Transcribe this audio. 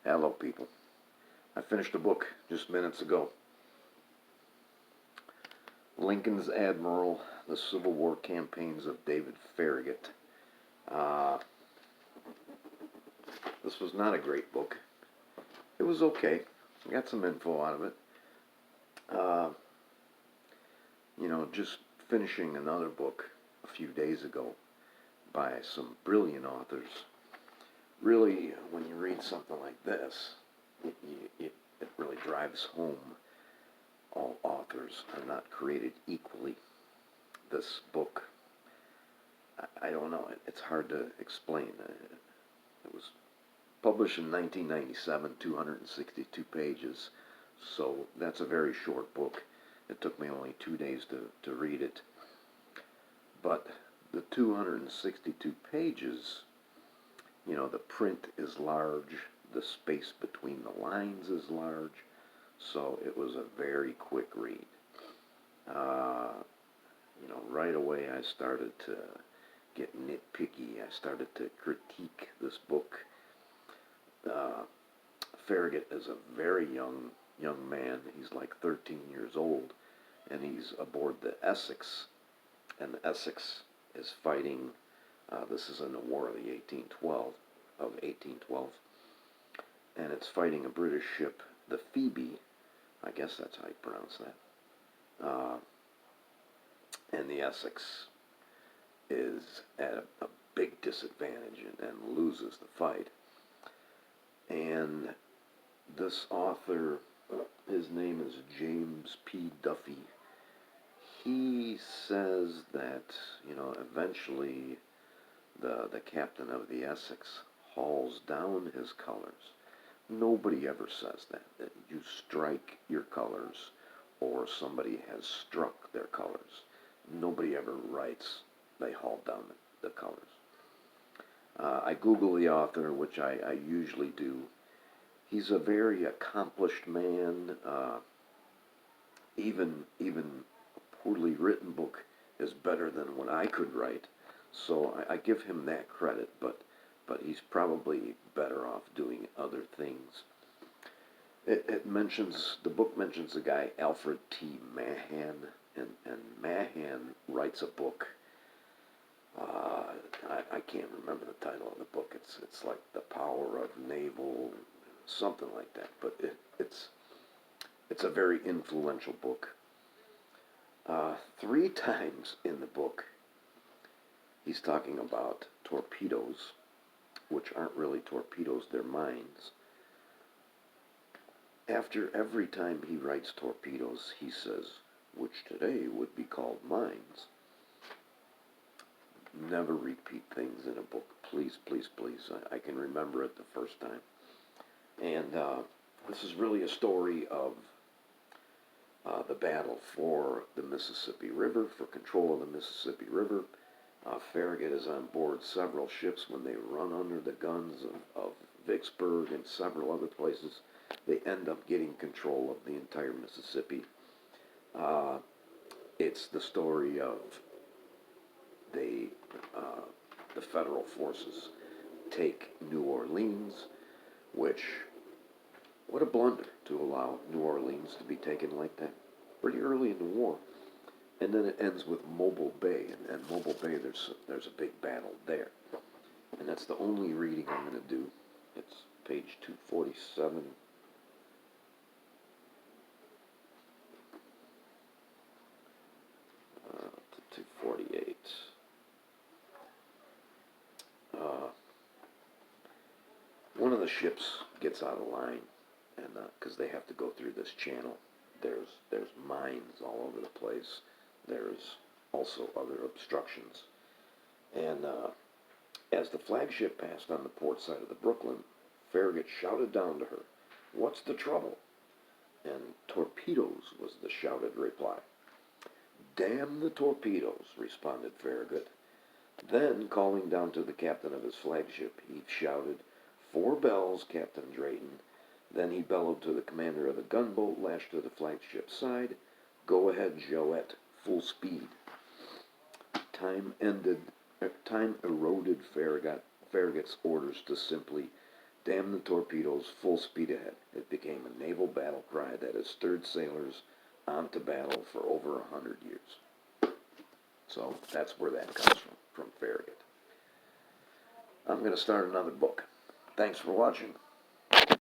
Hello, people. I finished a book just minutes ago. Lincoln's Admiral, The Civil War Campaigns of David Farragut. Uh, this was not a great book. It was okay. I got some info out of it. Uh, just finishing another book a few days ago by some brilliant authors. Really, when you read something like this, it really drives home all authors are not created equally. This book, I don't know, it's hard to explain. It was published in 1997, 262 pages, so that's a very short book. It took me only 2 days to read it. But the 262 pages, the print is large, the space between the lines is large, so it was a very quick read. Right away I started to get nitpicky. I started to critique this book. Farragut is a very young man. He's like 13 years old, and he's aboard the Essex, and the Essex is fighting. This is in the War of 1812, and it's fighting a British ship, the Phoebe. I guess that's how you pronounce that. And the Essex is at a big disadvantage and loses the fight. And this author, his name is James P. Duffy. He says that, eventually the captain of the Essex hauls down his colors. Nobody ever says that you strike your colors or somebody has struck their colors. Nobody ever writes they hauled down the colors. I Google the author, which I usually do. He's a very accomplished man. Even a poorly written book is better than what I could write. So I give him that credit, but he's probably better off doing other things. The book mentions a guy, Alfred T. Mahan, and Mahan writes a book. I can't remember the title of the book. It's like The Power of Naval, something like that. But it's a very influential book. 3 times in the book, he's talking about torpedoes, which aren't really torpedoes, they're mines. After every time he writes torpedoes, he says, which today would be called mines. Never repeat things in a book. Please, please, please. I can remember it the first time. And this is really a story of the battle for the Mississippi River, for control of the Mississippi River. Farragut is on board several ships when they run under the guns of Vicksburg and several other places. They end up getting control of the entire Mississippi. It's the story of the federal forces take New Orleans, which, what a blunder to allow New Orleans to be taken like that pretty early in the war. And then it ends with Mobile Bay, and Mobile Bay, there's a big battle there. And that's the only reading I'm going to do. It's page 247. To 248. One of the ships gets out of line, and because they have to go through this channel. There's mines all over the place. There's also other obstructions. And as the flagship passed on the port side of the Brooklyn, Farragut shouted down to her, "What's the trouble?" And torpedoes was the shouted reply. "Damn the torpedoes," responded Farragut. Then, calling down to the captain of his flagship, he shouted, "4 bells, Captain Drayton." Then he bellowed to the commander of the gunboat lashed to the flagship's side, "Go ahead, Joette, full speed." Time eroded Farragut's orders to simply Damn the torpedoes, full speed ahead. It became a naval battle cry that has stirred sailors on to battle for over 100 years. So that's where that comes from Farragut. I'm going to start another book. Thanks for watching.